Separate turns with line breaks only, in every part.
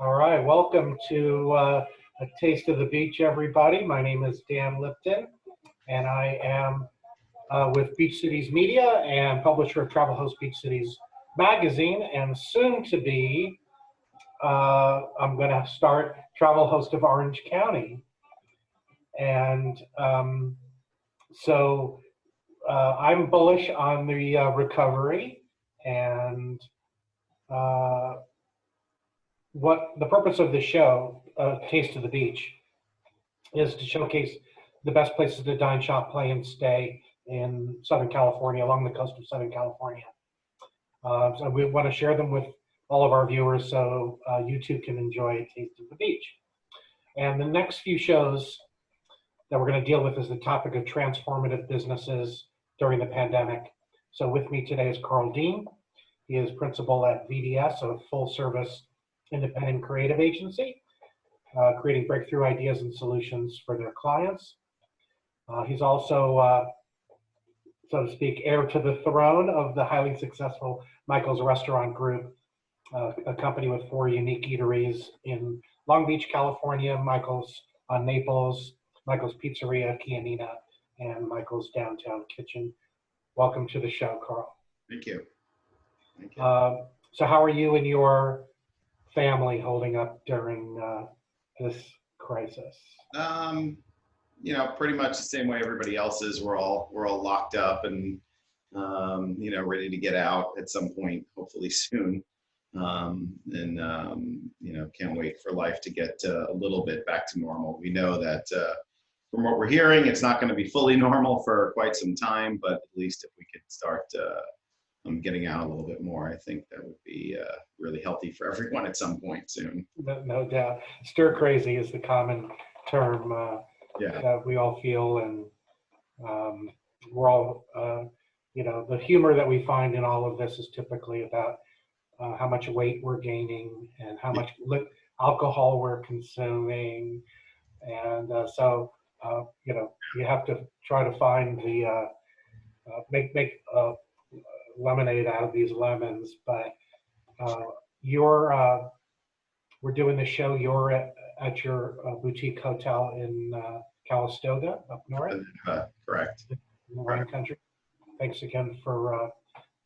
All right, welcome to A Taste of the Beach, everybody. My name is Dan Lipton, and I am with Beach Cities Media and publisher of Travel Host Beach Cities Magazine, and soon to be, I'm going to start Travel Host of Orange County. And so I'm bullish on the recovery, and what the purpose of the show, Taste of the Beach, is to showcase the best places to dine, shop, play, and stay in Southern California, along the coast of Southern California. So we want to share them with all of our viewers so you too can enjoy a taste of the beach. And the next few shows that we're going to deal with is the topic of transformative businesses during the pandemic. So with me today is Carl Dene. He is principal at VDS, a full-service independent creative agency, creating breakthrough ideas and solutions for their clients. He's also, so to speak, heir to the throne of the highly successful Michael's Restaurant Group, a company with 4 unique eateries in Long Beach, California, Michael's on Naples, Michael's Pizzeria, Chianina, and Michael's Downtown Kitchen. Welcome to the show, Carl.
Thank you. Thank you.
So how are you and your family holding up during this crisis?
You know, pretty much the same way everybody else is. We're all locked up and you know, ready to get out at some point, hopefully soon. You know, can't wait for life to get a little bit back to normal. We know that from what we're hearing, it's not going to be fully normal for quite some time, but at least if we could start getting out a little bit more, I think that would be really healthy for everyone at some point soon.
No doubt. Stir crazy is the common term that we all feel, and we're all, you know, the humor that we find in all of this is typically about how much weight we're gaining and how much alcohol we're consuming. And so, you know, you have to try to find the, make lemonade out of these lemons. But we're doing the show, you're at your boutique hotel in Calistoga up north.
Correct.
In the wine country. Thanks again for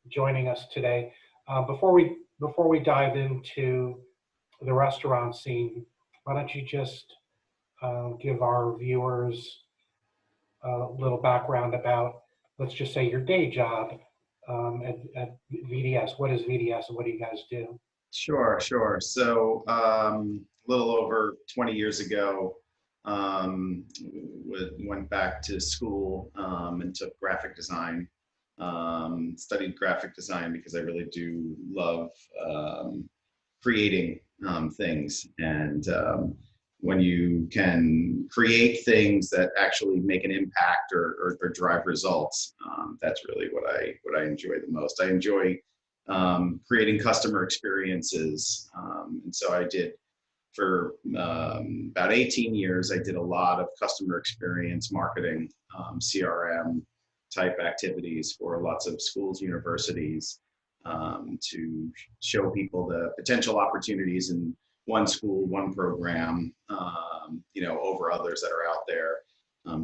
joining us today. Before we dive into the restaurant scene, why don't you just give our viewers a little background about, let's just say, your day job at VDS. What is VDS and what do you guys do?
Sure. So a little over 20 years ago, went back to school and took graphic design. Studied graphic design because I really do love creating things, and when you can create things that actually make an impact or drive results, that's really what I enjoy the most. I enjoy creating customer experiences, and so I did for about 18 years. I did a lot of customer experience marketing, CRM type activities for lots of schools, universities, to show people the potential opportunities in one school, one program, you know, over others that are out there.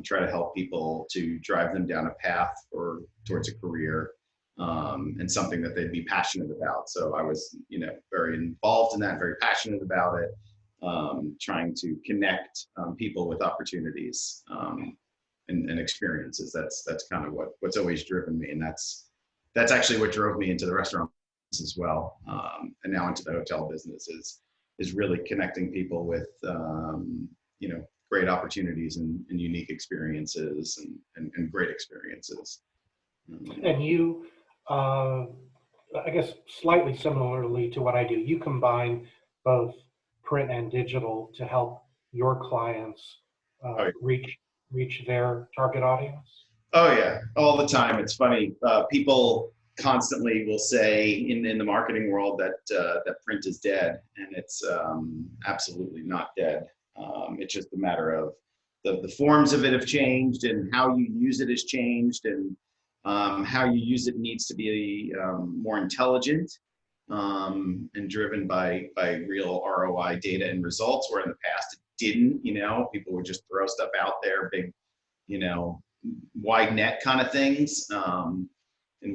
Try to help people to drive them down a path towards a career and something that they'd be passionate about. So I was, you know, very involved in that, very passionate about it, trying to connect people with opportunities and experiences. That's kind of what's always driven me, and that's actually what drove me into the restaurant business as well, and now into the hotel business is really connecting people with you know, great opportunities and unique experiences and great experiences.
And you, I guess slightly similarly to what I do, you combine both print and digital to help your clients reach their target audience?
Oh yeah, all the time. It's funny. People constantly will say in the marketing world that print is dead, and it's absolutely not dead. It's just a matter of the forms of it have changed, and how you use it has changed, and how you use it needs to be more intelligent and driven by real ROI data and results, where in the past it didn't. People would just throw stuff out there, big, wide net kind of things, and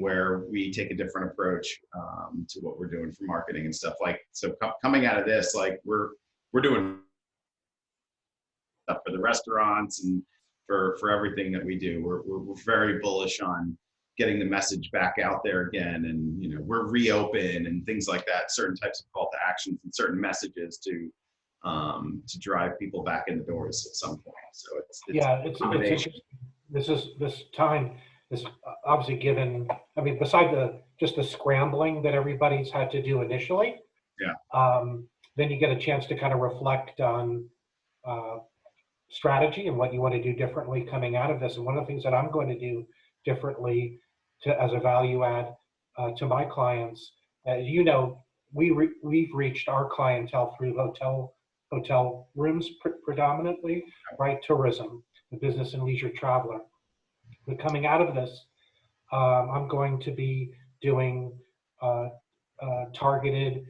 where we take a different approach to what we're doing for marketing and stuff. Like, so coming out of this, like we're doing stuff for the restaurants and for everything that we do. We're very bullish on getting the message back out there again, and we're reopen and things like that. Certain types of call to actions and certain messages to drive people back in the doors at some point. So it's
interesting. This time is obviously given. I mean, beside just the scrambling that everybody's had to do initially.
Yeah.
Then you get a chance to kind of reflect on strategy and what you want to do differently coming out of this. And one of the things that I'm going to do differently as a value add to my clients, as we've reached our clientele through hotel rooms predominantly, right? Tourism, the business and leisure traveler. But coming out of this, I'm going to be doing targeted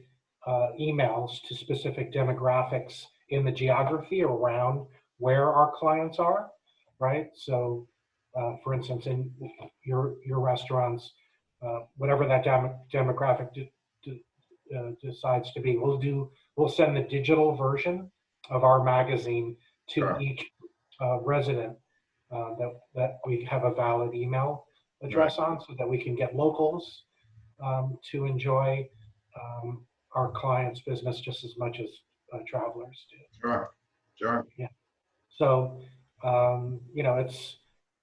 emails to specific demographics in the geography around where our clients are, right? So, for instance, in your restaurants, whatever that demographic decides to be, we'll send the digital version of our magazine to each resident that we have a valid email address on, so that we can get locals to enjoy our clients' business just as much as travelers do.
Sure.
Yeah. So,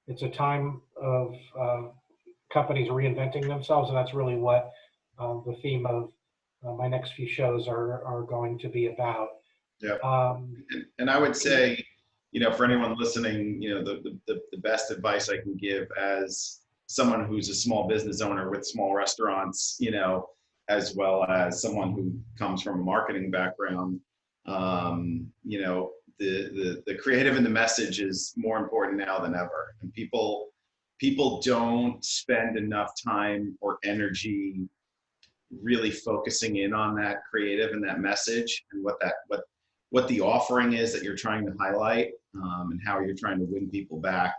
it's a time of companies reinventing themselves, and that's really what the theme of my next few shows are going to be about.
Yeah. And I would say, for anyone listening, the best advice I can give as someone who's a small business owner with small restaurants, as well as someone who comes from a marketing background, the creative and the message is more important now than ever. And people don't spend enough time or energy really focusing in on that creative and that message and what the offering is that you're trying to highlight, and how you're trying to win people back.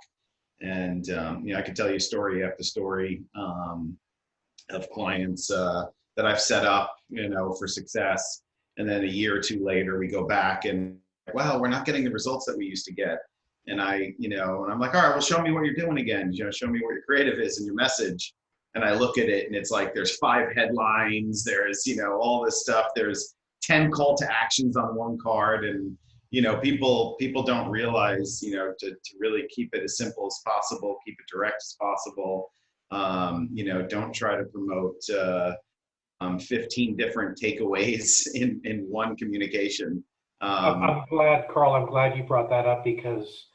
And I could tell you story after story of clients that I've set up, for success, and then a year or two later we go back and, wow, we're not getting the results that we used to get. And and I'm like, all right, well, show me what you're doing again. Show me what your creative is and your message. And I look at it and it's like, there's 5 headlines, there's, all this stuff. There's 10 call to actions on one card. And, people don't realize, to really keep it as simple as possible, keep it direct as possible. Don't try to promote 15 different takeaways in one communication.
I'm glad, Carl, I'm glad you brought that up, because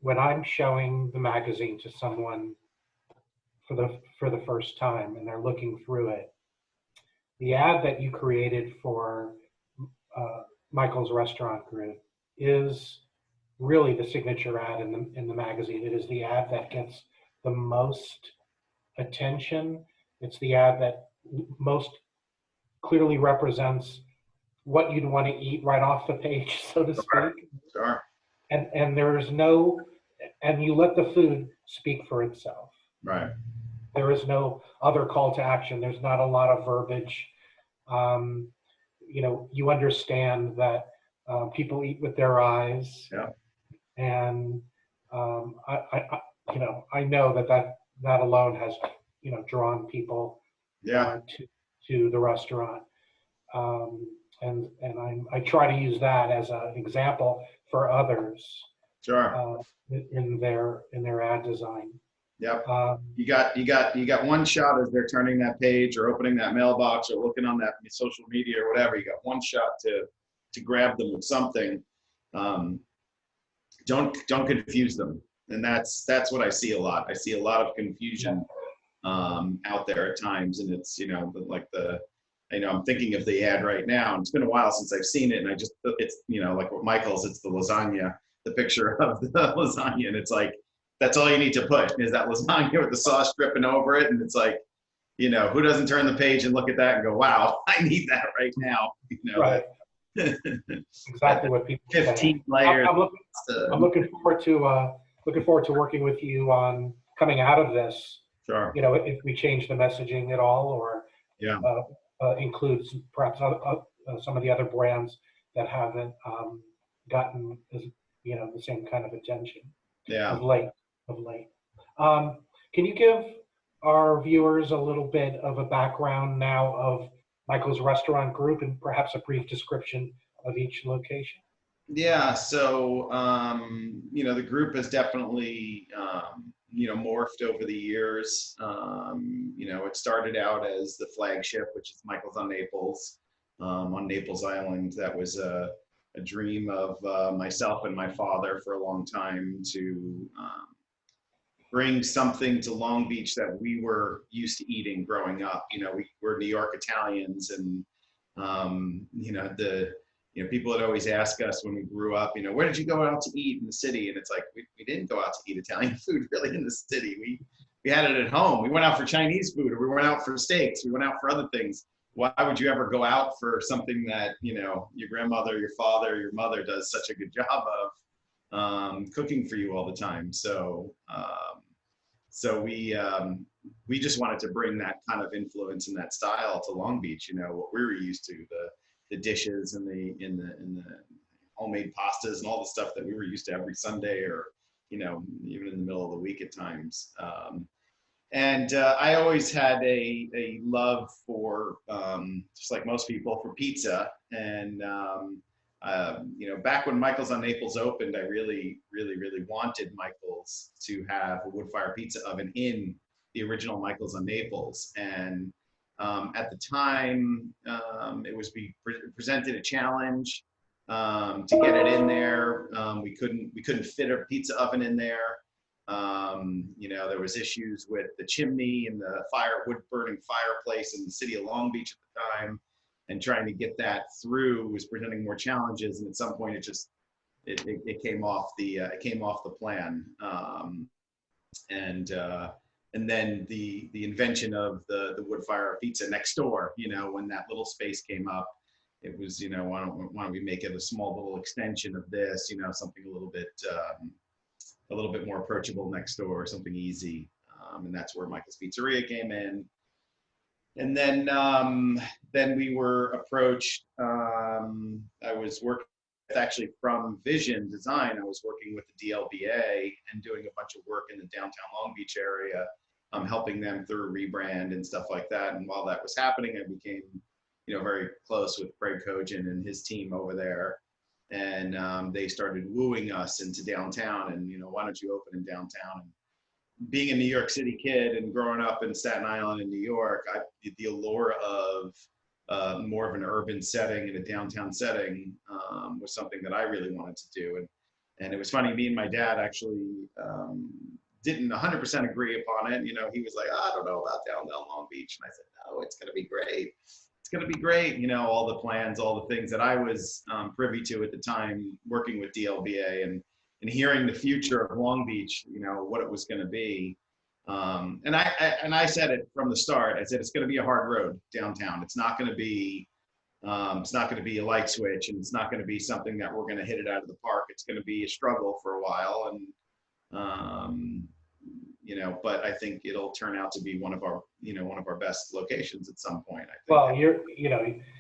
when I'm showing the magazine to someone for the first time and they're looking through it, the ad that you created for Michael's Restaurant Group is really the signature ad in the magazine. It is the ad that gets the most attention. It's the ad that most clearly represents what you'd want to eat right off the page, so to speak.
Sure.
And you let the food speak for itself.
Right.
There is no other call to action. There's not a lot of verbiage. You understand that people eat with their eyes.
Yeah.
And I know that alone has drawn people to the restaurant. And I try to use that as an example for others.
Sure.
In their ad design.
Yep. You got one shot as they're turning that page or opening that mailbox or looking on that social media or whatever. You got one shot to grab them with something. Don't confuse them. And that's what I see a lot. I see a lot of confusion out there at times, and it's I'm thinking of the ad right now, and it's been a while since I've seen it, and it's like what Michael's, it's the lasagna, the picture of the lasagna, and it's like, that's all you need to put is that lasagna with the sauce dripping over it, and it's like, you know, who doesn't turn the page and look at that and go, wow, I need that right now. You know,
Right.
that,
Exactly what people are
15
saying.
layers.
I'm looking forward to working with you on coming out of this.
Sure.
You know, if we change the messaging at all, or
Yeah.
includes perhaps some of the other brands that haven't gotten the same kind of attention
Yeah.
of late. Um, can you give our viewers a little bit of a background now of Michael's Restaurant Group and perhaps a brief description of each location?
Yeah, so you know, the group has definitely you know, morphed over the years. You know, it started out as the flagship, which is Michael's on Naples Island. That was a dream of myself and my father for a long time to bring something to Long Beach that we were used to eating growing up. You know, we're New York Italians, and you know, people would always ask us when we grew up, you know, where did you go out to eat in the city? And it's like, we didn't go out to eat Italian food really in the city. We had it at home. We went out for Chinese food, or we went out for steaks. We went out for other things. Why would you ever go out for something that, you know, your grandmother, your father, your mother does such a good job of cooking for you all the time? So, we just wanted to bring that kind of influence and that style to Long Beach. You know, what we were used to, the dishes and the homemade pastas and all the stuff that we were used to every Sunday, or, you know, even in the middle of the week at times. And I always had a love for, just like most people, for pizza. And you know, back when Michael's on Naples opened, I really wanted Michael's to have a wood fire pizza oven in the original Michael's on Naples. And at the time, it was presented a challenge to get it in there. We couldn't fit a pizza oven in there. You know, there was issues with the chimney and the wood burning fireplace in the city of Long Beach at the time, and trying to get that through was presenting more challenges. And at some point, it came off the plan. And then the invention of the wood fire pizza next door, you know, when that little space came up, it was, you know, why don't we make it a small little extension of this, you know, something a little bit more approachable next door, something easy. And that's where Michael's Pizzeria came in. And then we were approached. I was working actually from Vision Design. I was working with the DLBA and doing a bunch of work in the downtown Long Beach area, helping them through a rebrand and stuff like that. And while that was happening, I became, you know, very close with Craig Kojan and his team over there. And they started wooing us into downtown, and, you know, why don't you open in downtown? And being a New York City kid and growing up in Staten Island in New York, the allure of more of an urban setting and a downtown setting was something that I really wanted to do. And it was funny, me and my dad actually didn't 100% agree upon it. You know, he was like, I don't know about downtown Long Beach. And I said, no, it's going to be great. It's going to be great. You know, all the plans, all the things that I was privy to at the time, working with DLBA and hearing the future of Long Beach, you know, what it was going to be. And I said it from the start. I said, it's going to be a hard road downtown. It's not going to be a light switch, and it's not going to be something that we're going to hit it out of the park. It's going to be a struggle for a while. And, you know, but I think it'll turn out to be one of our best locations at some point, I think.
Well,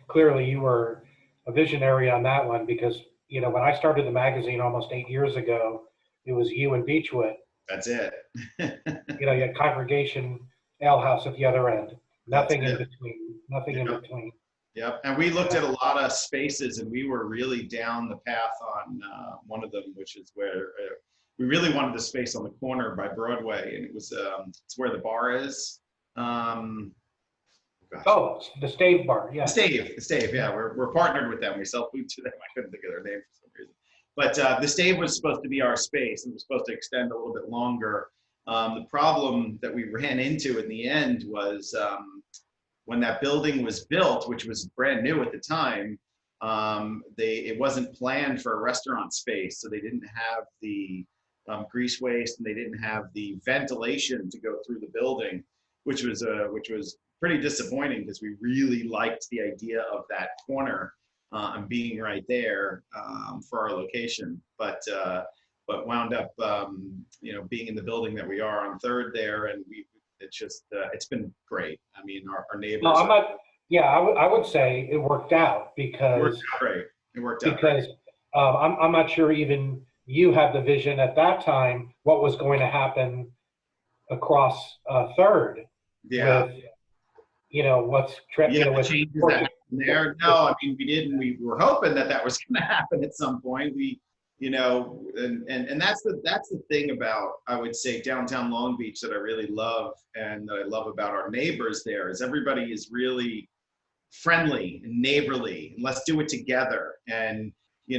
clearly you were a visionary on that one, because, you know, when I started the magazine almost 8 years ago, it was you and Beechwood.
That's it.
You know, you had Congregation Ale House at the other end. Nothing in between. Nothing in between.
Yep. And we looked at a lot of spaces, and we were really down the path on one of them, which is where we really wanted the space on the corner by Broadway, and it was it's where the bar is.
Oh, the Stave Bar, yeah.
The Stave, yeah. We're partnered with them. We sell food to them. I couldn't think of their name for some reason. But the Stave was supposed to be our space, and was supposed to extend a little bit longer. The problem that we ran into in the end was when that building was built, which was brand new at the time, it wasn't planned for a restaurant space, so they didn't have the grease waste, and they didn't have the ventilation to go through the building. which was pretty disappointing because we really liked the idea of that corner and being right there for our location, but wound up being in the building that we are on Third there, and it's been great. I mean, our neighbors.
No, I'm not. Yeah, I would say it worked out
It worked
because
out great. It worked out great.
I'm not sure even you had the vision at that time what was going to happen across Third
Yeah.
with what's
The changes that happened there. No, I mean we didn't. We were hoping that was going to happen at some point. And that's the thing about, I would say, downtown Long Beach that I really love, and that I love about our neighbors there, is everybody is really friendly and neighborly, and let's do it together. And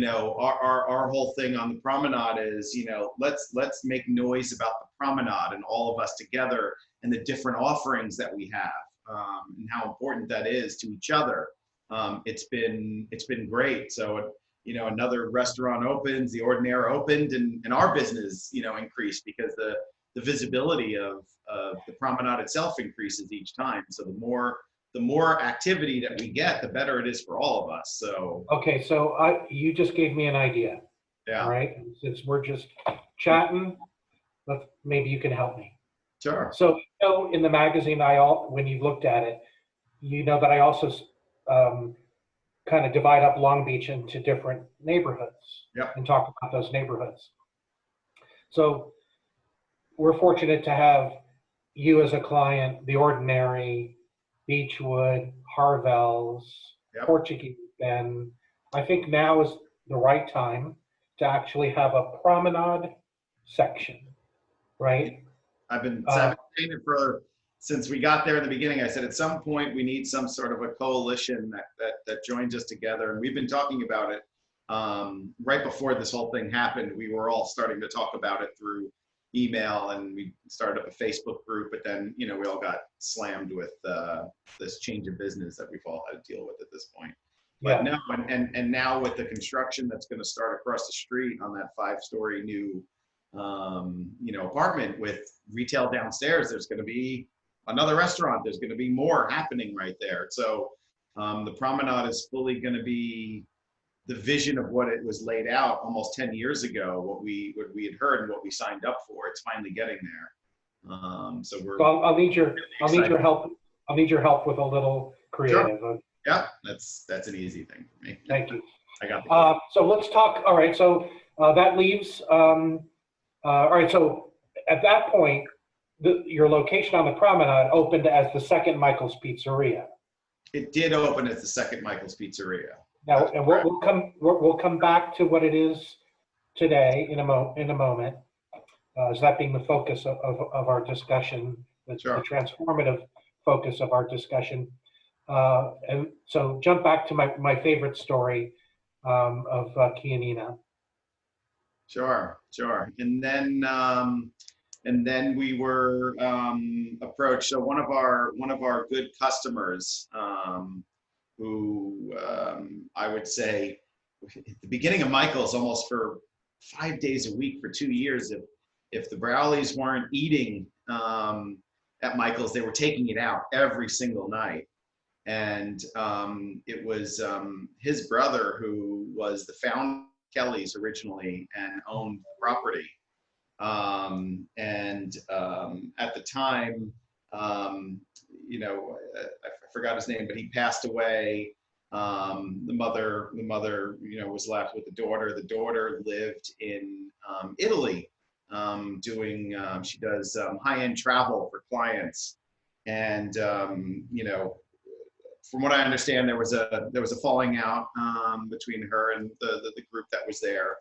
our whole thing on the promenade is, let's make noise about the promenade and all of us together and the different offerings that we have, and how important that is to each other. It's been great. So another restaurant opens, the Ordinaire opened, and our business increased because the visibility of the promenade itself increases each time. So the more activity that we get, the better it is for all of us. So
okay, so you just gave me an idea.
yeah.
All right, since we're just chatting, maybe you can help me.
Sure.
So in the magazine, when you looked at it, that I also kind of divide up Long Beach into different neighborhoods.
Yep.
And talk about those neighborhoods. So we're fortunate to have you as a client, The Ordinary, Beechwood, Harvell's,
Yep.
Portuguese, and I think now is the right time to actually have a promenade section, right?
I've been saying it since we got there in the beginning. I said at some point we need some sort of a coalition that joins us together, and we've been talking about it right before this whole thing happened. We were all starting to talk about it through email, and we started up a Facebook group, but then we all got slammed with this change of business that we've all had to deal with at this point. But no, and now with the construction that's going to start across the street on that 5-story new apartment with retail downstairs, there's going to be another restaurant. There's going to be more happening right there. So the promenade is fully going to be the vision of what it was laid out almost 10 years ago, what we had heard and what we signed up for. It's finally getting there. So
I'll need your help. I'll need your help with a little creative.
Sure. Yeah, that's an easy thing for me.
Thank you.
I got
so let's talk. All right. So that leaves. All right. So at that point, your location on the promenade opened as the second Michael's Pizzeria.
It did open as the second Michael's Pizzeria.
Now, and we'll come back to what it is today in a moment, as that being the focus of our discussion, the transformative focus of our discussion. And so jump back to my favorite story of Kianina.
Sure. And then we were approached. So one of our good customers, who I would say at the beginning of Michael's, almost for 5 days a week for 2 years, if the Browleys weren't eating at Michael's, they were taking it out every single night. And it was his brother who was the founder of Kelly's originally and owned the property. At the time, I forgot his name, but he passed away. The mother, was left with the daughter. The daughter lived in Italy, she does high-end travel for clients. And, from what I understand, there was a falling out between her and the group that was there.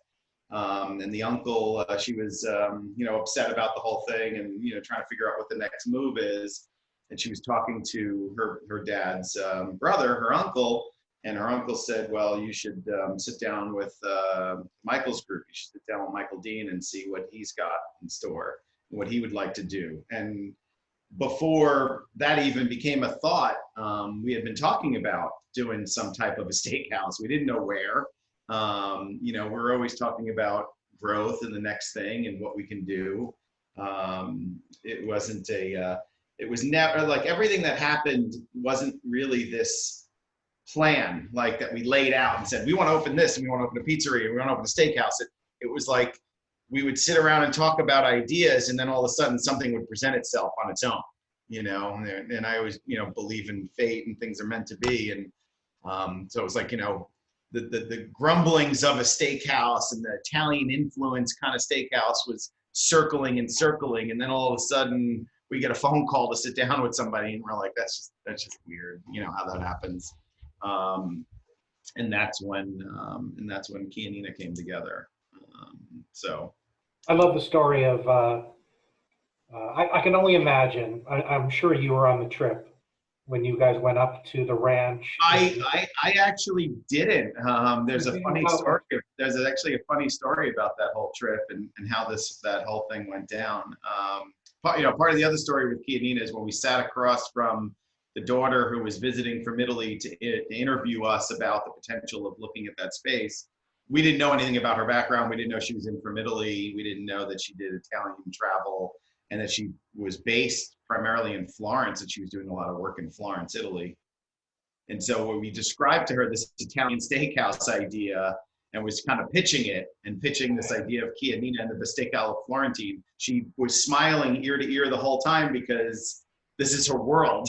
And the uncle, she was, upset about the whole thing and, trying to figure out what the next move is. And she was talking to her dad's brother, her uncle, and her uncle said, well, you should sit down with Michael's group. You should sit down with Michael Dene and see what he's got in store and what he would like to do. And before that even became a thought, we had been talking about doing some type of a steakhouse. We didn't know where. We're always talking about growth and the next thing and what we can do. It it was never like everything that happened wasn't really this plan like that we laid out and said, we want to open this and we want to open a pizzeria, we want to open a steakhouse. It was like we would sit around and talk about ideas, and then all of a sudden something would present itself on its own, you know, and I always, you know, believe in fate and things are meant to be. And so it was like, you know, the grumblings of a steakhouse and the Italian influence kind of steakhouse was circling and circling. And then all of a sudden we get a phone call to sit down with somebody, and we're like, that's just weird, you know, how that happens. And that's when Key and Nina came together. So
I love the story of, I can only imagine, I'm sure you were on the trip when you guys went up to the ranch.
I actually didn't. There's a funny story. There's actually a funny story about that whole trip and how that whole thing went down. You know, part of the other story with Key and Nina is when we sat across from the daughter who was visiting from Italy to interview us about the potential of looking at that space. We didn't know anything about her background. We didn't know she was in from Italy. We didn't know that she did Italian travel and that she was based primarily in Florence, and she was doing a lot of work in Florence, Italy. And so when we described to her this Italian steakhouse idea and was kind of pitching this idea of Key and Nina and the Steakhouse Florentine, she was smiling ear to ear the whole time because this is her world.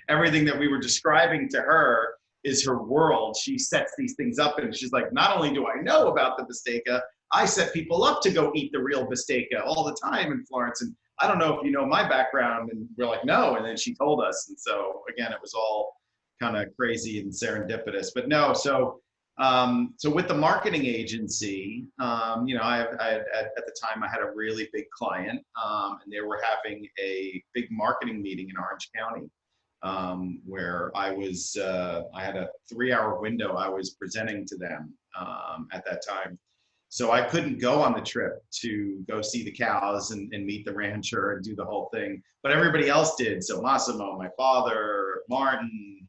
Everything that we were describing to her is her world. She sets these things up, and she's like, not only do I know about the bistecca, I set people up to go eat the real bistecca all the time in Florence. And I don't know if you know my background. And we're like, no. And then she told us. And so again, it was all kind of crazy and serendipitous, but no. So with the marketing agency, you know, I at the time I had a really big client, and they were having a big marketing meeting in Orange County, where I had a 3-hour window I was presenting to them at that time. So I couldn't go on the trip to go see the cows and meet the rancher and do the whole thing, but everybody else did. So Massimo, my father, Martin,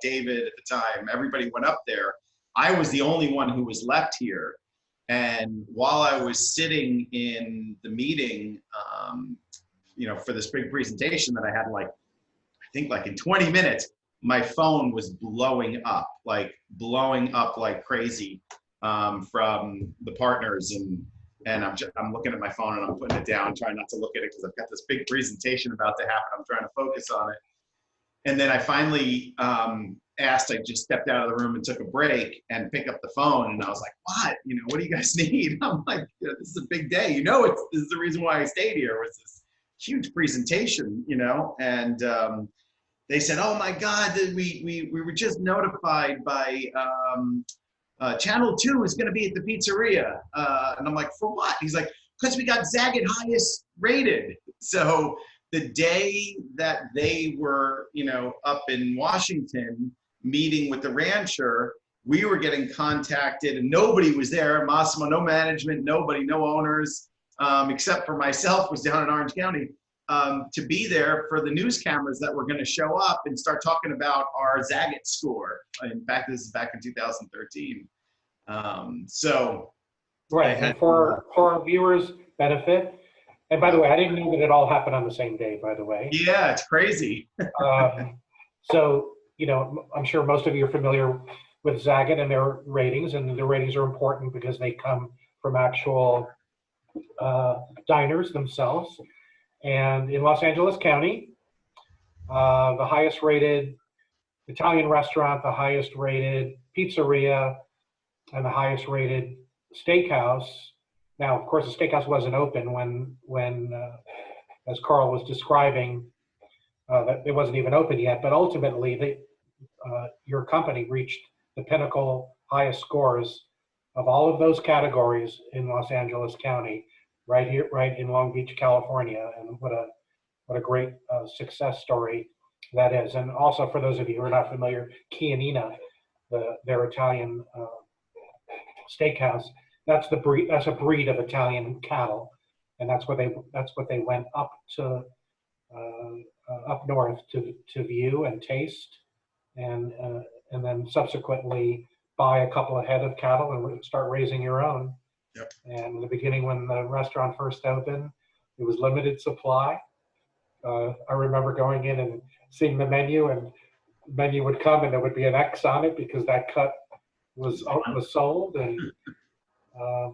David at the time, everybody went up there. I was the only one who was left here. And while I was sitting in the meeting, you know, for this big presentation that I had, like, I think like in 20 minutes, my phone was blowing up like crazy from the partners. And I'm looking at my phone and I'm putting it down, trying not to look at it because I've got this big presentation about to happen. I'm trying to focus on it. And then I finally I just stepped out of the room and took a break and picked up the phone. And I was like, what? You know, what do you guys need? I'm like, this is a big day. You know, this is the reason why I stayed here, was this huge presentation, you know? And they said, oh my God, we were just notified by Channel 2 is going to be at the pizzeria. And I'm like, for what? He's like, because we got Zagat highest rated. So the day that they were, you know, up in Washington meeting with the rancher, we were getting contacted and nobody was there. Massimo, no management, nobody, no owners, except for myself, was down in Orange County, to be there for the news cameras that were going to show up and start talking about our Zagat score. In fact, this is back in 2013. So
right, and for our viewers' benefit, and by the way, I didn't know that it all happened on the same day, by the way.
Yeah, it's crazy.
So, you know, I'm sure most of you are familiar with Zagat and their ratings, and the ratings are important because they come from actual diners themselves. And in Los Angeles County, the highest rated Italian restaurant, the highest rated pizzeria, and the highest rated steakhouse. Now, of course, the steakhouse wasn't open when as Carl was describing, that it wasn't even open yet. But ultimately, your company reached the pinnacle highest scores of all of those categories in Los Angeles County, right here, right in Long Beach, California. And what a great success story that is. And also, for those of you who are not familiar, Key and Nina, their Italian steakhouse, that's a breed of Italian cattle, and that's what they went up to up north to view and taste, and then subsequently buy a couple of head of cattle and start raising your own.
Yep.
And in the beginning, when the restaurant first opened, it was limited supply. I remember going in and seeing the menu, and the menu would come and there would be an X on it because that cut was sold. And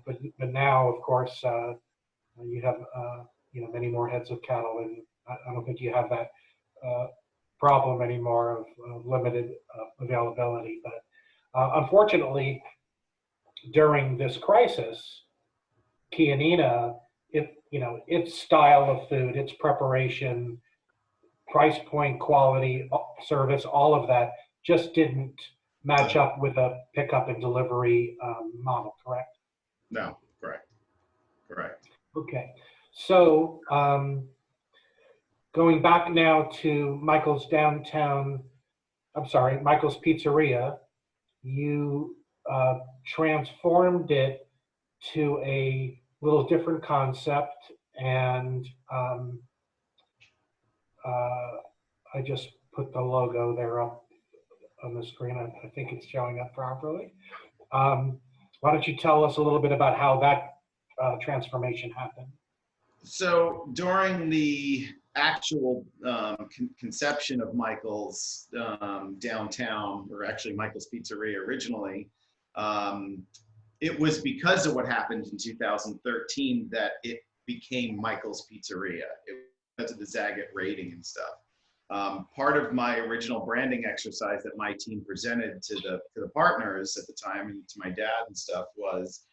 but now, of course, you have many more heads of cattle, and I don't think you have that problem anymore of limited availability. But unfortunately, during this crisis, Chianina, its style of food, its preparation, price point, quality, service, all of that just didn't match up with a pickup and delivery model, correct?
No, correct. Correct.
Okay. So going back now to Michael's Michael's Pizzeria, you transformed it to a little different concept, and I just put the logo there up on the screen. I think it's showing up properly. Why don't you tell us a little bit about how that transformation happened?
So during the actual conception of Michael's downtown, or actually Michael's Pizzeria originally, it was because of what happened in 2013 that it became Michael's Pizzeria. It was because of the Zagat rating and stuff. Part of my original branding exercise that my team presented to the partners at the time and to my dad and stuff was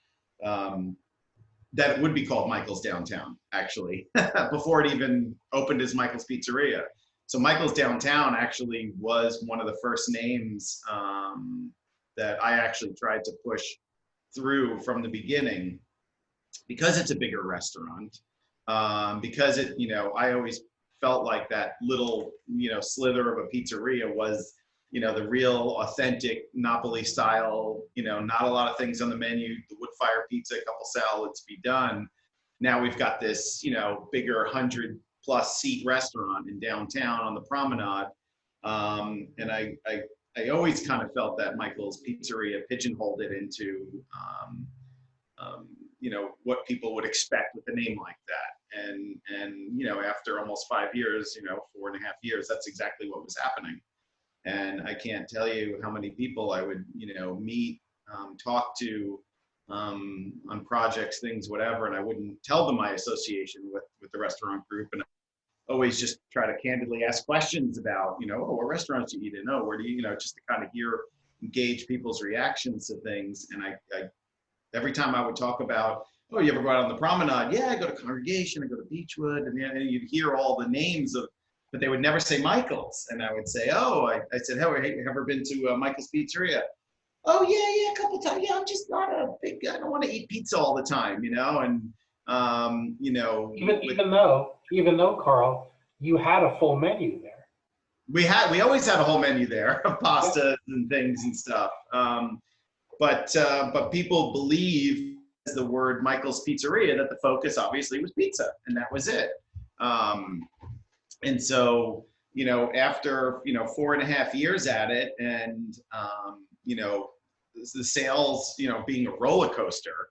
that it would be called Michael's Downtown, actually, before it even opened as Michael's Pizzeria. So Michael's Downtown actually was one of the first names that I actually tried to push through from the beginning, because it's a bigger restaurant, because I always felt like that little, slither of a pizzeria was, the real authentic Napoli style, not a lot of things on the menu, the wood fire pizza, a couple salads, be done. Now we've got this, bigger 100+ seat restaurant in downtown on the promenade. And I always kind of felt that Michael's Pizzeria pigeonholed it into, what people would expect with a name like that. And after almost 5 years, 4.5 years, that's exactly what was happening. And I can't tell you how many people I would, meet, talk to on projects, things, whatever, and I wouldn't tell them my association with the restaurant group. And I always just try to candidly ask questions about, what restaurants you eat in, where do you, just to kind of engage people's reactions to things. And I every time I would talk about, oh, you ever go out on the promenade? Yeah, I go to Congregation, I go to Beechwood, and you'd hear all the names of, but they would never say Michael's. And I would say, I said, hey, have you ever been to Michael's Pizzeria? Oh, yeah, a couple times. Yeah, I'm just not a big guy. I don't want to eat pizza all the time, and,
Even though, Carl, you had a full menu there.
We always had a whole menu there of pastas and things and stuff. But people believe as the word Michael's Pizzeria that the focus obviously was pizza, and that was it. And so, after, 4.5 years at it, and, the sales, being a roller coaster,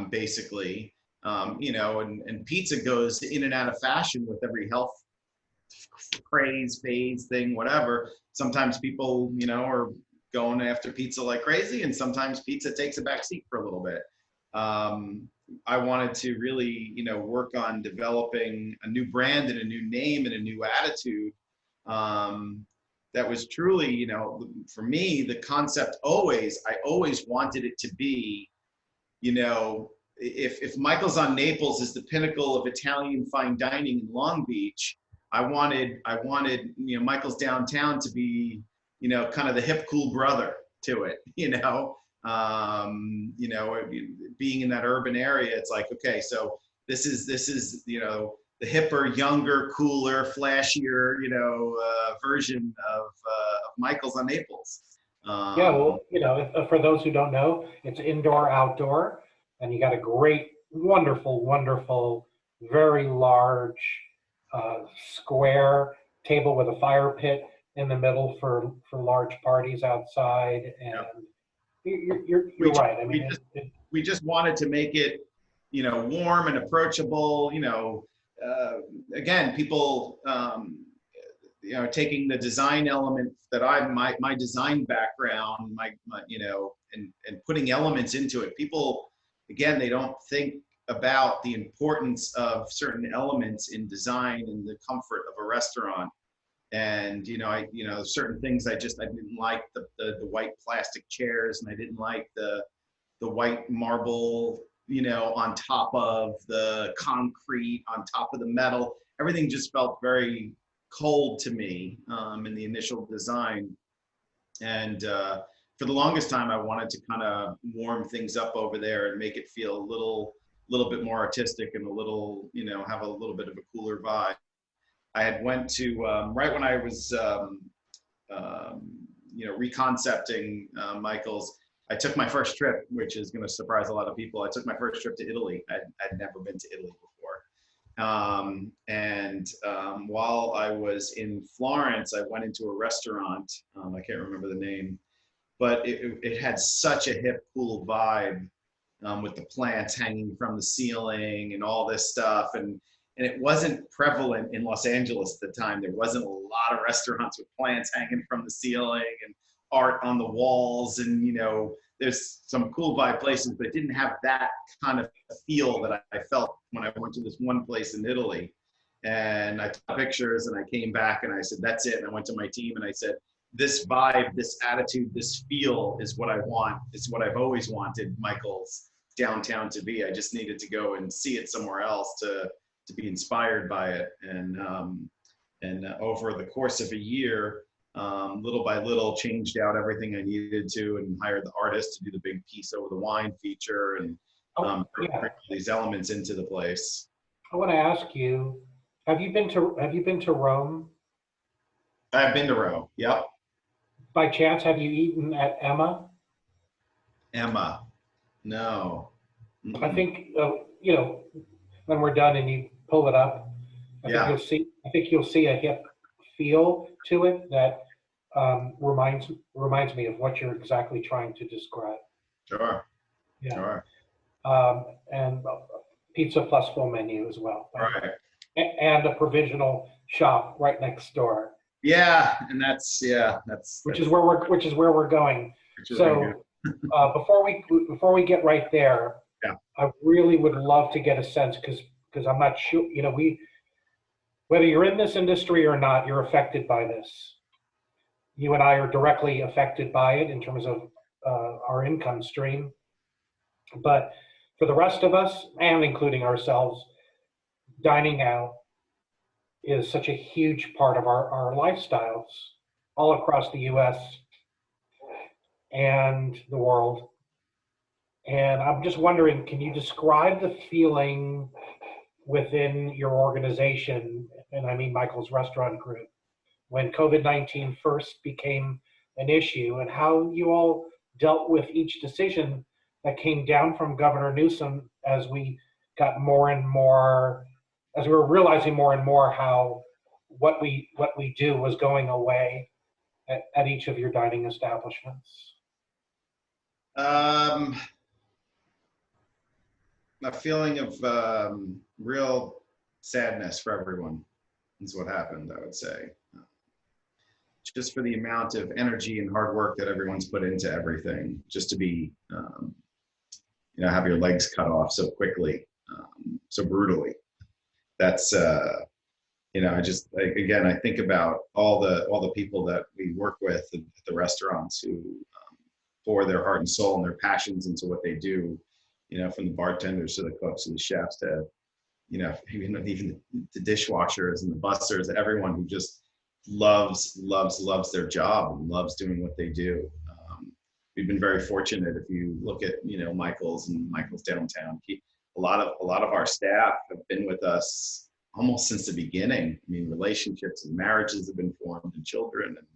basically, and pizza goes in and out of fashion with every health craze, phase, thing, whatever. Sometimes people, are going after pizza like crazy, and sometimes pizza takes a back seat for a little bit. I wanted to really, work on developing a new brand and a new name and a new attitude. That was truly, for me, the concept I always wanted it to be, if Michael's on Naples is the pinnacle of Italian fine dining in Long Beach, I wanted, Michael's Downtown to be, kind of the hip, cool brother to it, being in that urban area. It's like, okay, so this is, the hipper, younger, cooler, flashier, version of Michael's on Naples.
Yeah, well, for those who don't know, it's indoor, outdoor, and you got a great, wonderful, very large square table with a fire pit in the middle for large parties outside. And you're right. I mean,
we just wanted to make it, warm and approachable, again, people, taking the design element that my design background, and putting elements into it. People, again, they don't think about the importance of certain elements in design and the comfort of a restaurant. And certain things I didn't like the white plastic chairs, and I didn't like the white marble, on top of the concrete, on top of the metal. Everything just felt very cold to me in the initial design. And for the longest time, I wanted to kind of warm things up over there and make it feel a little bit more artistic and a little, have a little bit of a cooler vibe. I had went to, right when I was, reconcepting Michael's, I took my first trip, which is going to surprise a lot of people. I took my first trip to Italy. I'd never been to Italy before. While I was in Florence, I went into a restaurant. I can't remember the name, but it had such a hip, cool vibe with the plants hanging from the ceiling and all this stuff. And it wasn't prevalent in Los Angeles at the time. There wasn't a lot of restaurants with plants hanging from the ceiling and art on the walls. And, there's some cool vibe places, but it didn't have that kind of feel that I felt when I went to this one place in Italy. And I took pictures and I came back and I said, that's it. And I went to my team and I said, this vibe, this attitude, this feel is what I want. It's what I've always wanted Michael's downtown to be. I just needed to go and see it somewhere else to be inspired by it. And over the course of a year, little by little, changed out everything I needed to, and hired the artist to do the big piece over the wine feature, and bring these elements into the place.
I want to ask you, have you been to Rome?
I've been to Rome. Yep.
By chance, have you eaten at Emma?
Emma, no.
I think when we're done and you pull it up, I think you'll see a hip feel to it that reminds me of what you're exactly trying to describe.
Sure.
Yeah.
Sure.
And pizza plus full menu as well.
Right.
And a provisional shop right next door.
Yeah, and that's
which is where we're going. So before we get right there, I really would love to get a sense, because I'm not sure, whether you're in this industry or not, you're affected by this. You and I are directly affected by it in terms of our income stream. But for the rest of us, and including ourselves, dining out is such a huge part of our lifestyles all across the US and the world. And I'm just wondering, can you describe the feeling within your organization, and I mean Michael's Restaurant Group, when COVID-19 first became an issue, and how you all dealt with each decision that came down from Governor Newsom as we got more and more, as we were realizing more and more how what we do was going away at each of your dining establishments?
A feeling of real sadness for everyone is what happened, I would say. Just for the amount of energy and hard work that everyone's put into everything, just to be, have your legs cut off so quickly, so brutally. That's, I think about all the people that we work with at the restaurants who pour their heart and soul and their passions into what they do, from the bartenders to the cooks to the chefs to, even the dishwashers and the busters, everyone who just loves their job and loves doing what they do. We've been very fortunate. If you look at, Michael's downtown, a lot of our staff have been with us almost since the beginning. I mean, relationships and marriages have been formed, and children, and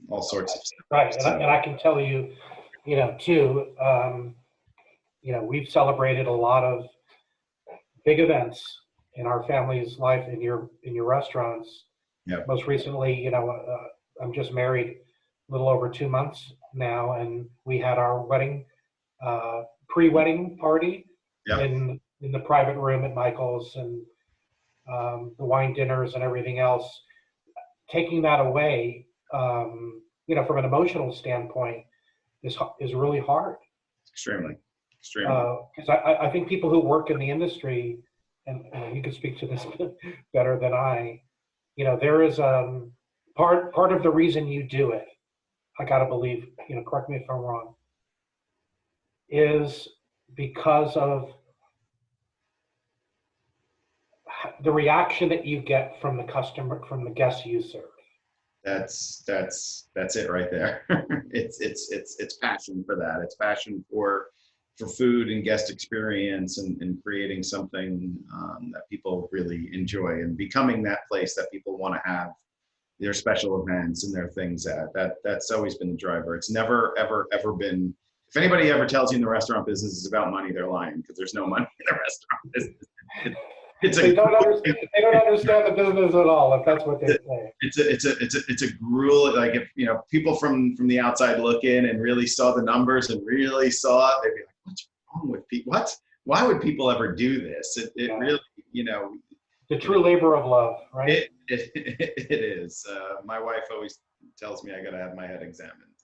all sorts of stuff.
Right, and I can tell you, too, we've celebrated a lot of big events in our family's life in your restaurants.
Yeah.
Most recently, I'm just married a little over 2 months now, and we had our wedding, pre-wedding party in the private room at Michael's, and the wine dinners and everything else. Taking that away, from an emotional standpoint, is really hard.
Extremely, extremely.
Because I think people who work in the industry, and you can speak to this better than I, there is part of the reason you do it, I gotta believe, correct me if I'm wrong, is because of the reaction that you get from the customer, from the guests you serve.
That's it right there. It's passion for that. It's passion for food and guest experience, and creating something that people really enjoy, and becoming that place that people want to have their special events and their things at. That's always been the driver. It's never ever been. If anybody ever tells you in the restaurant business is about money, they're lying, because there's no money in the restaurant business.
They don't understand the business at all, if that's what they say.
It's a gruel. Like, if people from the outside look in and really saw the numbers and really saw it, they'd be like, "What's wrong with people? Why would people ever do this?" It really,
the true labor of love, right?
It is. My wife always tells me I got to have my head examined.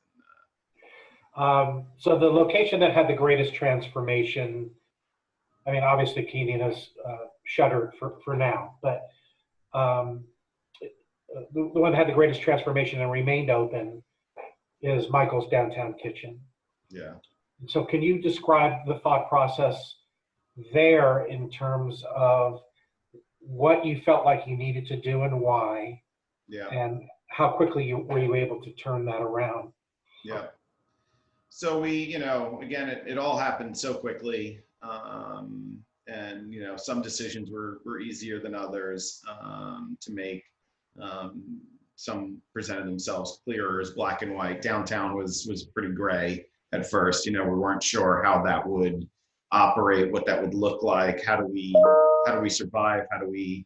So the location that had the greatest transformation, I mean, obviously Canadian has shuttered for now, but the one that had the greatest transformation and remained open is Michael's Downtown Kitchen.
Yeah.
So can you describe the thought process there in terms of what you felt like you needed to do and why?
Yeah.
And how quickly were you able to turn that around?
Yeah. So we, again, it all happened so quickly. And some decisions were easier than others to make. Some presented themselves clearer as black and white. Downtown was pretty gray at first. We weren't sure how that would operate, what that would look like. How do we survive? How do we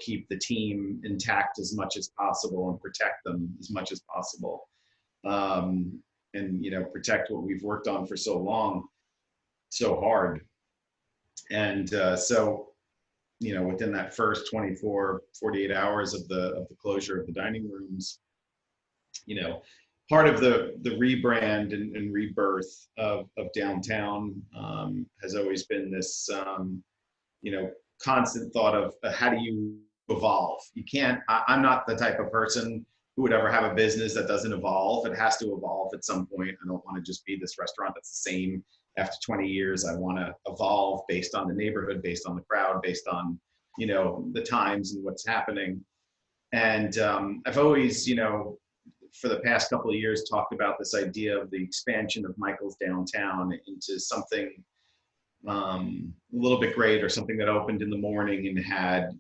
keep the team intact as much as possible and protect them as much as possible, and protect what we've worked on for so long, so hard. And so within that first 24, 48 hours of the closure of the dining rooms, part of the rebrand and rebirth of downtown has always been this constant thought of how do you evolve. You can't, I'm not the type of person who would ever have a business that doesn't evolve. It has to evolve at some point. I don't want to just be this restaurant that's the same after 20 years. I want to evolve based on the neighborhood, based on the crowd, based on, the times and what's happening. And I've always, for the past couple of years, talked about this idea of the expansion of Michael's Downtown into something a little bit greater, something that opened in the morning and had,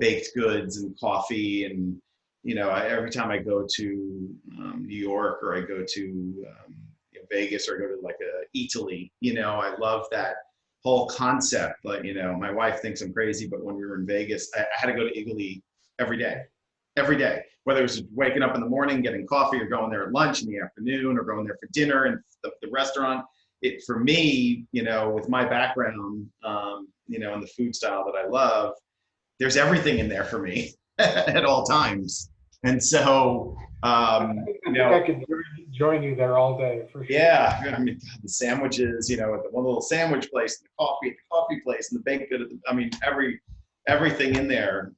baked goods and coffee. And, every time I go to New York, or I go to Vegas, or I go to like Italy, I love that whole concept. Like, my wife thinks I'm crazy, but when we were in Vegas, I had to go to Italy every day, whether it was waking up in the morning, getting coffee, or going there at lunch in the afternoon, or going there for dinner. And the restaurant, for me, with my background, and the food style that I love, there's everything in there for me at all times. And so,
I could join you there all day for sure.
Yeah, I mean, the sandwiches, at the one little sandwich place, and the coffee at the coffee place, and the baked good. Everything in there,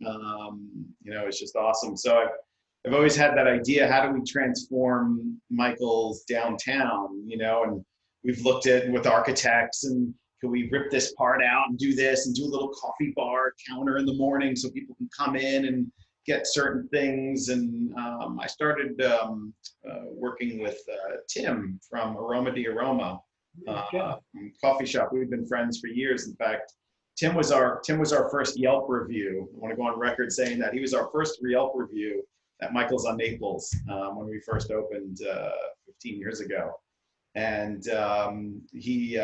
is just awesome. So I've always had that idea: how do we transform Michael's Downtown? And we've looked at with architects, and can we rip this part out and do this, and do a little coffee bar counter in the morning so people can come in and get certain things. And I started working with Tim from Aroma di Aroma coffee shop. We've been friends for years. In fact, Tim was our first Yelp review. I want to go on record saying that he was our first Yelp review at Michael's on Naples when we first opened 15 years ago. And he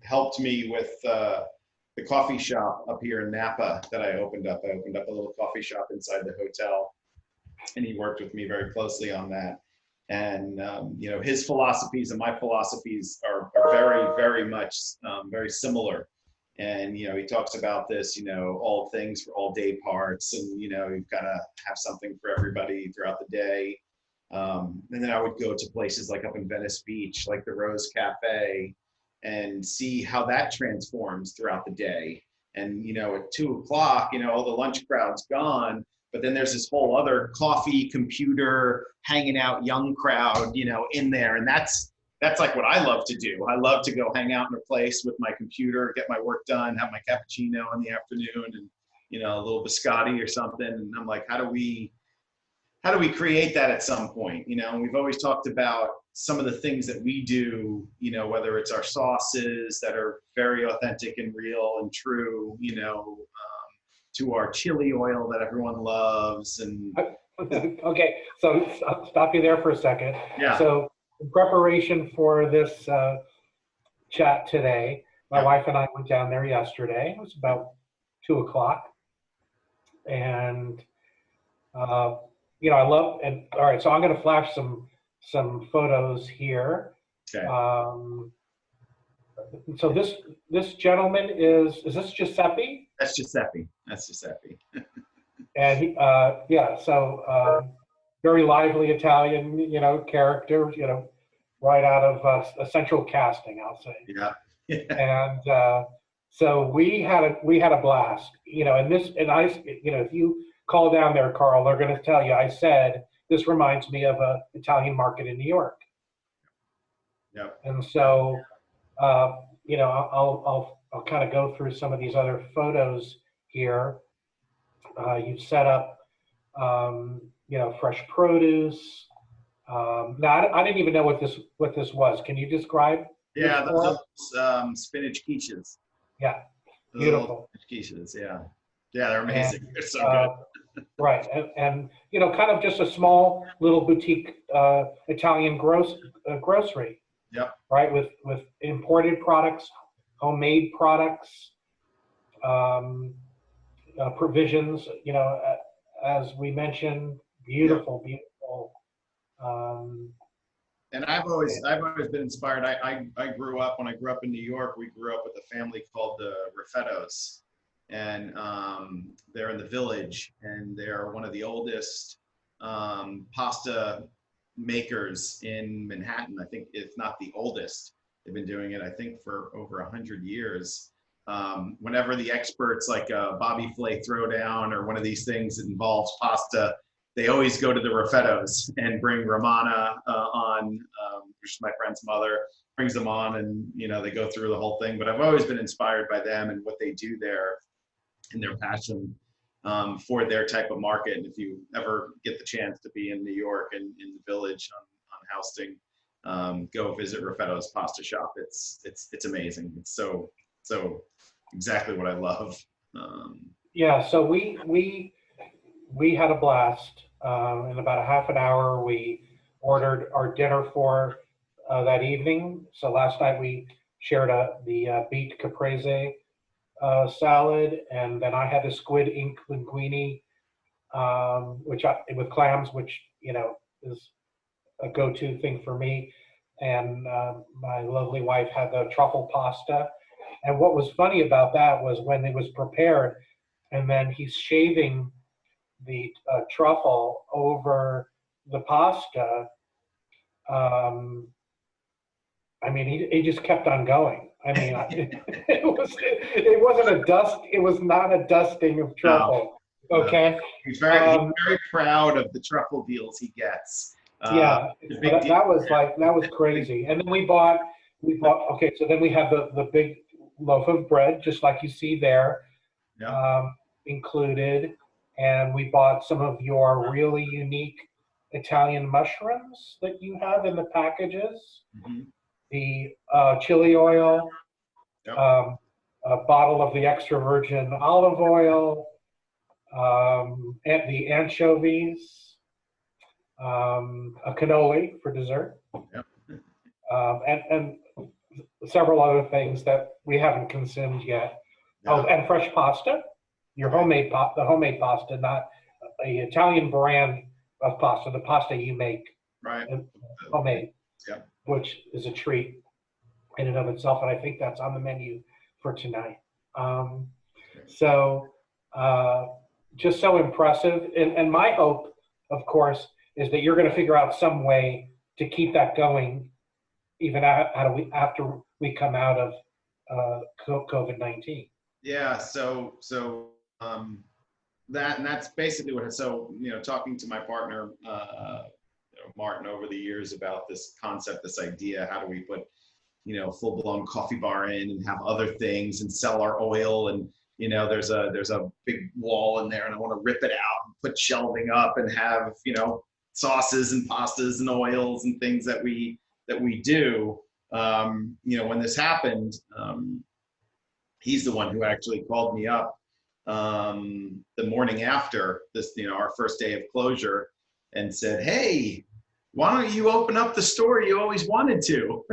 helped me with the coffee shop up here in Napa that I opened up. I opened up a little coffee shop inside the hotel, and he worked with me very closely on that. And his philosophies and my philosophies are very, very much very similar. And, you know, he talks about this, you know, all things for all day parts, and, you know, you've got to have something for everybody throughout the day. And then I would go to places like up in Venice Beach, like the Rose Cafe, and see how that transforms throughout the day. And, you know, at 2 o'clock, you know, all the lunch crowd's gone, but then there's this whole other coffee, computer, hanging out young crowd, you know, in there. And that's like what I love to do. I love to go hang out in a place with my computer, get my work done, have my cappuccino in the afternoon, and, you know, a little biscotti or something. And I'm like, how do we create that at some point? You know, and we've always talked about some of the things that we do, you know, whether it's our sauces that are very authentic and real and true, you know, to our chili oil that everyone loves. And
Okay, so I'll stop you there for a second.
yeah,
So in preparation for this chat today, my
yeah,
wife and I went down there yesterday. It was about 2 o'clock. And, you know, I love, and all right, so I'm going to flash some photos here.
okay.
So this gentleman is this Giuseppe?
That's Giuseppe. That's Giuseppe.
And he, yeah, so very lively Italian, you know, character, you know, right out of Central Casting, I'll say.
Yeah.
And so we had a blast, you know, and I, you know, if you call down there, Carl, they're going to tell you, I said, this reminds me of an Italian market in New York.
Yeah.
And so, you know, I'll kind of go through some of these other photos here. You've set up, you know, fresh produce. Now, I didn't even know what this was. Can you describe?
Yeah, those spinach quiches.
Yeah,
Those
beautiful.
spinach quiches, yeah. Yeah, they're amazing.
And,
they're so good.
Right, and you know, kind of just a small little boutique Italian grocery.
Yep.
Right, with imported products, homemade products, provisions. You know, as we mentioned, beautiful,
Yep.
beautiful.
And I've always been inspired. I grew up, when I grew up in New York, we grew up with a family called the Raffettos. And they're in the Village, and they're one of the oldest pasta makers in Manhattan. I think, if not the oldest. They've been doing it, I think, for over 100 years. Whenever the experts like Bobby Flay Throwdown or one of these things that involves pasta, they always go to the Raffettos and bring Romana on, which is my friend's mother, brings them on, and, you know, they go through the whole thing. But I've always been inspired by them and what they do there, and their passion for their type of market. And if you ever get the chance to be in New York and in the Village on Houston, go visit Raffetto's Pasta Shop. It's amazing. It's so exactly what I love.
Yeah, so we had a blast. In about a half an hour, we ordered our dinner for that evening. So last night we shared the beet caprese salad, and then I had the squid ink linguine, with clams, which, you know, is a go-to thing for me. And my lovely wife had the truffle pasta. And what was funny about that was when it was prepared, and then he's shaving the truffle over the pasta. I mean, he just kept on going. I mean, it wasn't a dust. It was not a dusting of truffle. No, okay.
He's very proud of the truffle deals he gets.
Yeah, that was crazy. And then we bought. Okay, so then we have the big loaf of bread, just like you see there, included, and we bought some of your really unique Italian mushrooms that you have in the packages. Mm-hmm. The chili oil, a bottle of the extra virgin olive oil, and the anchovies, a cannoli for dessert, and several other things that we haven't consumed yet. Oh, and fresh pasta, your homemade the homemade pasta, not the Italian brand of pasta, the pasta you make,
right?
Homemade.
Yeah.
Which is a treat in and of itself, and I think that's on the menu for tonight. Um, so just so impressive. And my hope, of course, is that you're going to figure out some way to keep that going even after we come out of COVID-19.
Yeah. That's basically what. So talking to my partner Martin over the years about this concept, this idea. How do we put full-blown coffee bar in and have other things and sell our oil, and there's a big wall in there and I want to rip it out and put shelving up and have sauces and pastas and oils and things that we do. When this happened, he's the one who actually called me up the morning after this, our first day of closure, and said, "Hey, why don't you open up the store you always wanted to?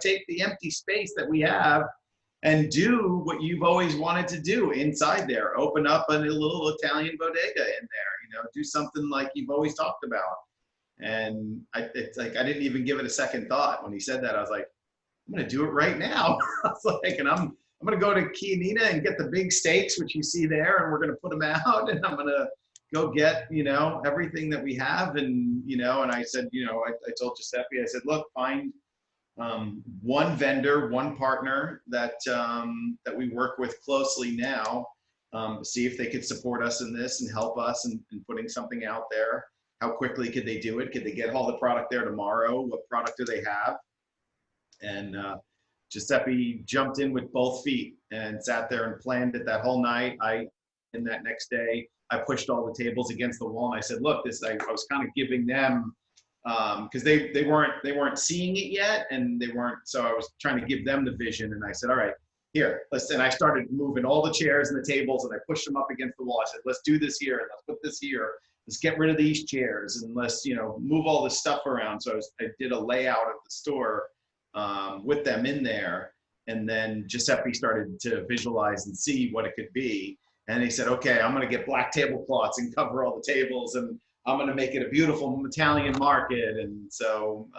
Take the empty space that we have and do what you've always wanted to do inside there. Open up a little Italian bodega in there. Do something like you've always talked about." And it's like I didn't even give it a second thought when he said that. I was like, "I'm gonna do it right now." I was like, and I'm gonna go to Chianina and get the big steaks, which you see there, and we're gonna put them out, and I'm gonna go get, everything that we have. And, and I said, I told Giuseppe, I said, "Look, find one vendor, one partner that we work with closely now, see if they could support us in this and help us in putting something out there. How quickly could they do it? Could they get all the product there tomorrow? What product do they have?" And Giuseppe jumped in with both feet and sat there and planned it that whole night. And that next day, I pushed all the tables against the wall and I said, "Look, I was kind of giving them," because they weren't seeing it yet, and they weren't. So I was trying to give them the vision, and I said, "All right, here, let's." And I started moving all the chairs and the tables, and I pushed them up against the wall. I said, "Let's do this here, and let's put this here. Let's get rid of these chairs, and let's move all this stuff around." So I did a layout of the store with them in there, and then Giuseppe started to visualize and see what it could be. And he said, "Okay, I'm going to get black tablecloths and cover all the tables, and I'm going to make it a beautiful Italian market." And so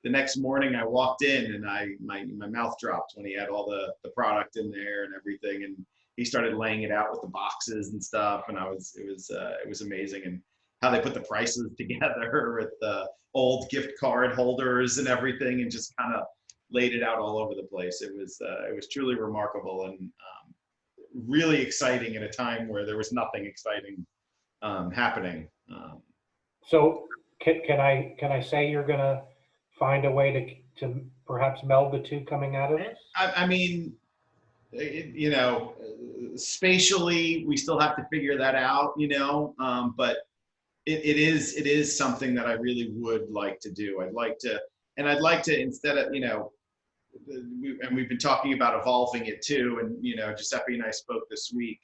the next morning I walked in and my mouth dropped when he had all the product in there and everything. And he started laying it out with the boxes and stuff. And it was amazing. And how they put the prices together with the old gift card holders and everything, and just kind of laid it out all over the place. It was truly remarkable and really exciting at a time where there was nothing exciting happening.
So can I say you're going to find a way to perhaps meld the two coming out of this?
I mean, spatially, we still have to figure that out, but it is something that I really would like to do. I'd like to, instead of, and we've been talking about evolving it too. And, Giuseppe and I spoke this week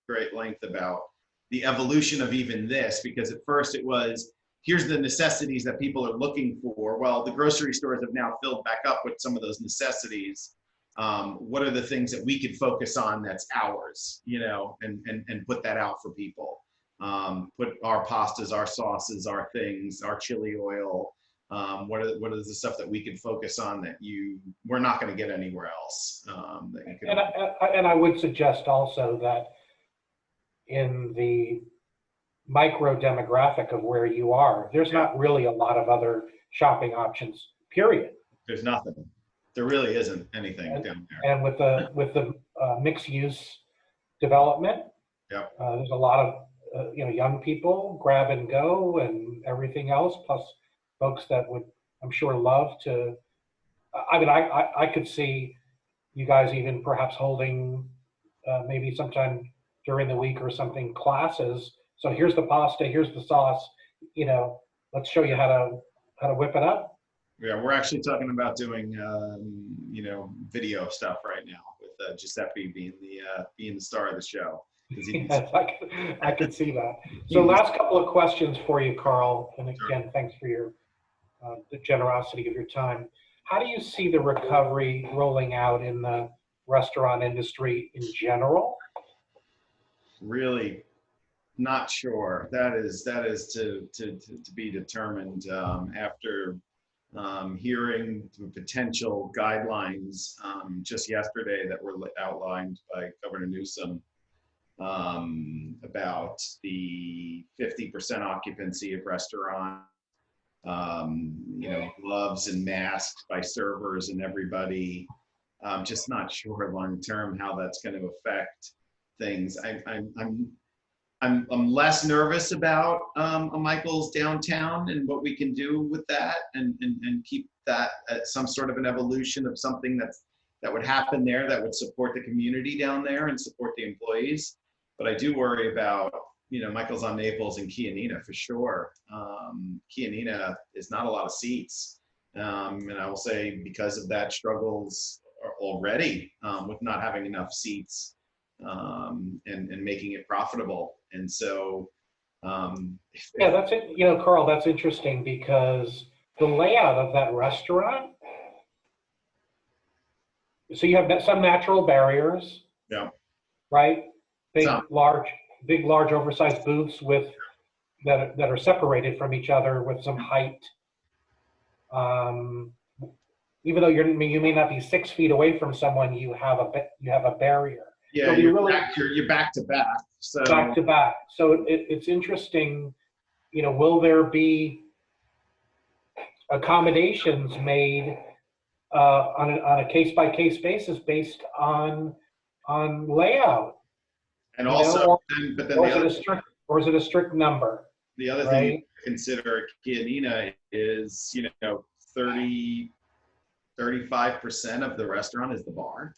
great length about the evolution of even this, because at first it was, here's the necessities that people are looking for. Well, the grocery stores have now filled back up with some of those necessities. What are the things that we could focus on that's ours, and put that out for people. Put our pastas, our sauces, our things, our chili oil. What are the stuff that we could focus on that we're not going to get anywhere else?
And I would suggest also that in the micro demographic of where you are, there's not really a lot of other shopping options, period.
There's nothing. There really isn't anything down there.
And with the mixed use development, there's a lot of young people grab and go and everything else, plus folks that would, I'm sure, love to. I mean, I could see you guys even perhaps holding maybe sometime during the week or something classes. So here's the pasta, here's the sauce. Let's show you how to whip it up.
Yeah, we're actually talking about doing video stuff right now with Giuseppe being the star of the show.
Yes, I could see that. So last couple of questions for you, Carl. And again, thanks for the generosity of your time. How do you see the recovery rolling out in the restaurant industry in general?
Really not sure. That is to be determined after hearing the potential guidelines just yesterday that were outlined by Governor Newsom about the 50% occupancy of restaurants, gloves and masks by servers and everybody. I'm just not sure long term how that's going to affect things. I'm less nervous about a Michael's downtown and what we can do with that, and keep that at some sort of an evolution of something that would happen there that would support the community down there and support the employees. But I do worry about Michael's on Naples and Chianina for sure. Chianina is not a lot of seats, and I will say because of that struggles already with not having enough seats. And making it profitable. And so,
yeah, that's it. Carl, that's interesting because the layout of that restaurant, so you have some natural barriers,
yeah,
right? Big, large, oversized booths that are separated from each other with some height. Even though you may not be 6 feet away from someone, you have a barrier.
Yeah,
so
you're back to back. So
back to back. So it's interesting. Will there be accommodations made on a case-by-case basis based on layout?
And also,
or is it a strict number?
The other thing you consider Chianina is 35% of the restaurant is the bar,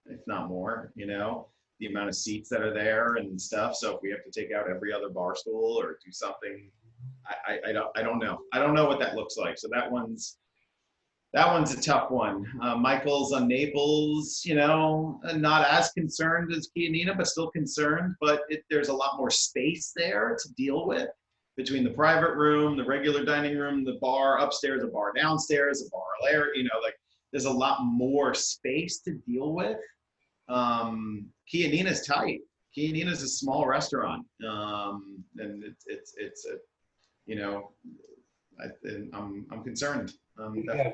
if not more, the amount of seats that are there and stuff. So if we have to take out every other bar stool or do something, I don't know. I don't know what that looks like. So that one's a tough one. Michael's on Naples, not as concerned as Chianina, but still concerned, but there's a lot more space there to deal with between the private room, the regular dining room, the bar upstairs, a bar downstairs, a bar layer, there's a lot more space to deal with. Chianina's tight. Chianina's a small restaurant, and it's I'm concerned.
Yeah,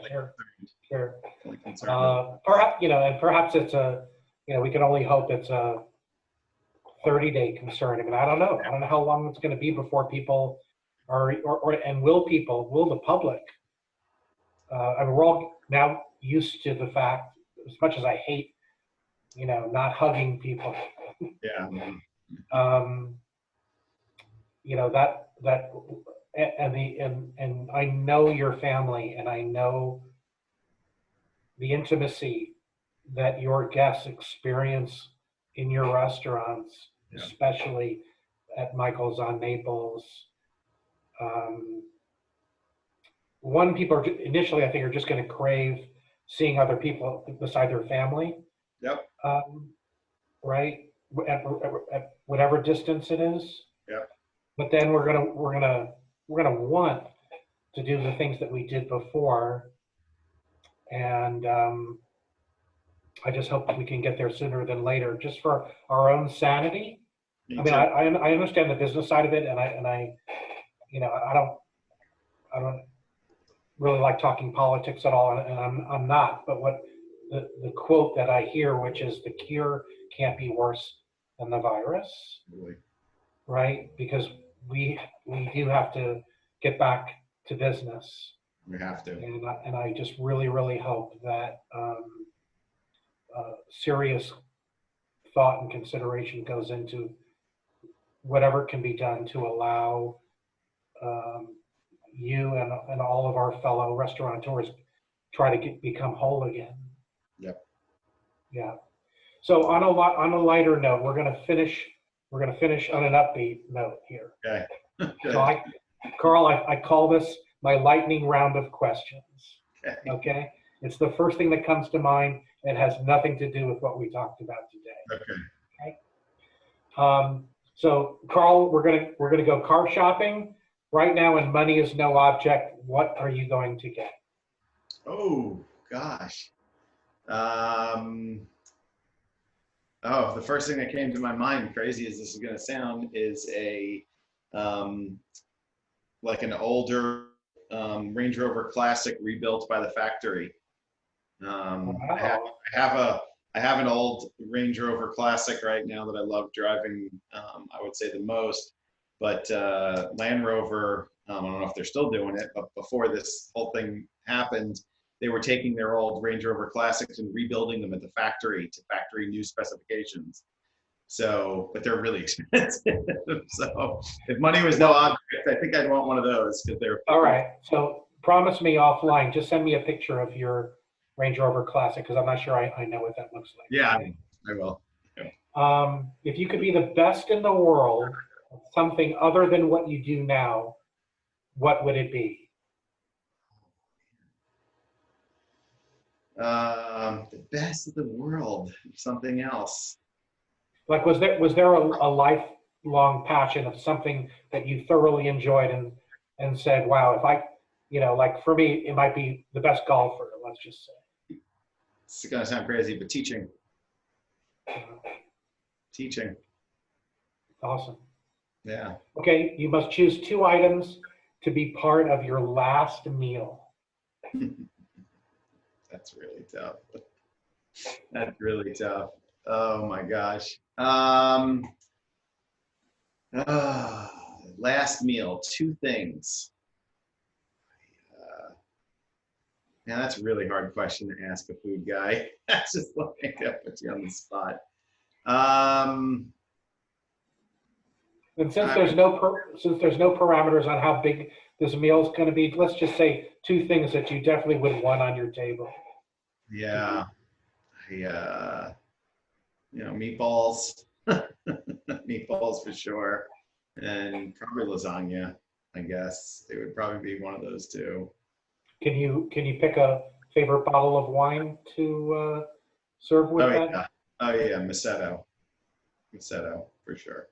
sure. Perhaps it's we can only hope it's a 30-day concern. I mean, I don't know how long it's going to be before people will the public? We're all now used to the fact, as much as I hate, not hugging people.
Yeah.
That and I know your family, and I know the intimacy that your guests experience in your restaurants, especially at Michael's on Naples. People initially, I think, are just going to crave seeing other people beside their family.
Yep.
Right. At whatever distance it is.
Yep.
But then we're gonna want to do the things that we did before, and I just hope that we can get there sooner than later, just for our own sanity. I understand the business side of it, and I don't really like talking politics at all, and I'm not. But what the quote that I hear, which is the cure can't be worse than the virus,
really?
Right? Because we do have to get back to business.
We have to.
And I just really, really hope that serious thought and consideration goes into whatever can be done to allow you and all of our fellow restaurateurs try to become whole again.
Yep.
Yeah. So on a lighter note, we're gonna finish on an upbeat note here.
Okay.
So Carl, I call this my lightning round of questions. Okay. It's the first thing that comes to mind. It has nothing to do with what we talked about today.
Okay.
So Carl, we're gonna go car shopping right now, and money is no object. What are you going to get?
Oh gosh. The first thing that came to my mind, crazy as this is going to sound, is like an older Range Rover Classic rebuilt by the factory.
Wow.
I have an old Range Rover Classic right now that I love driving. I would say the most, but Land Rover. I don't know if they're still doing it, but before this whole thing happened, they were taking their old Range Rover Classics and rebuilding them at the factory to factory new specifications. So, but they're really expensive. So, if money was no object, I think I'd want one of those because they're.
All right. So promise me offline, just send me a picture of your Range Rover Classic because I'm not sure I know what that looks like.
Yeah, I will.
If you could be the best in the world at something other than what you do now, what would it be?
The best of the world, something else.
Like, was there a lifelong passion of something that you thoroughly enjoyed and said, wow, if I, like for me, it might be the best golfer, let's just say.
It's gonna sound crazy, but teaching.
Uh,
Teaching.
Awesome.
Yeah.
Okay, you must choose 2 items to be part of your last meal.
That's really tough. That's really tough. Oh my gosh. Last meal, 2 things. Yeah, that's a really hard question to ask a food guy. That's just like that puts you on the spot.
And since there's no parameters on how big this meal is going to be, let's just say 2 things that you definitely would want on your table.
Yeah, meatballs, meatballs for sure, and probably lasagna. I guess it would probably be one of those 2.
Can you pick a favorite bottle of wine to serve with that?
Yeah. Oh yeah, Masetto for sure.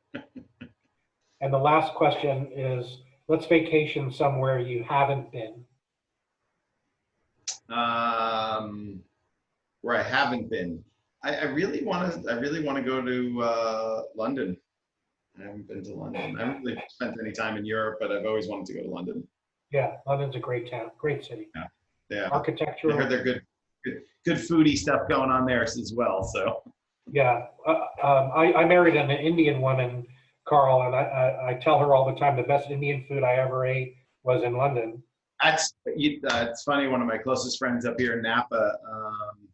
And the last question is, let's vacation somewhere you haven't been.
Where I haven't been, I really want to go to London. I haven't been to London. I haven't really spent any time in Europe, but I've always wanted to go to London.
Yeah, London's a great town, great city.
Yeah.
Architectural.
I heard they're good foodie stuff going on there as well. So.
Yeah, I married an Indian woman, Carl, and I tell her all the time the best Indian food I ever ate was in London.
It's funny. One of my closest friends up here in Napa,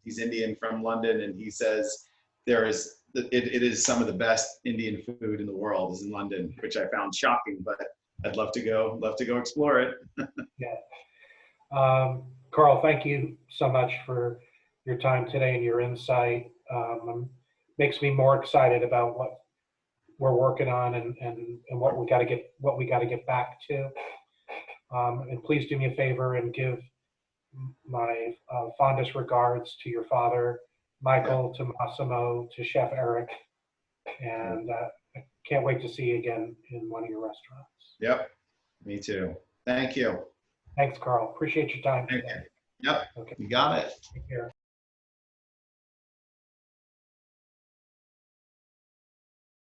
he's Indian from London, and he says it is some of the best Indian food in the world is in London, which I found shocking, but I'd love to go explore it.
Yeah. Carl, thank you so much for your time today and your insight. Makes me more excited about what we're working on and what we got to get back to. And please do me a favor and give my fondest regards to your father, Michael, to Massimo, to Chef Eric, and I can't wait to see you again in one of your restaurants.
Yep, me too. Thank you.
Thanks, Carl. Appreciate your time.
Thank you. Yep,
Okay.
you got it.
Take care.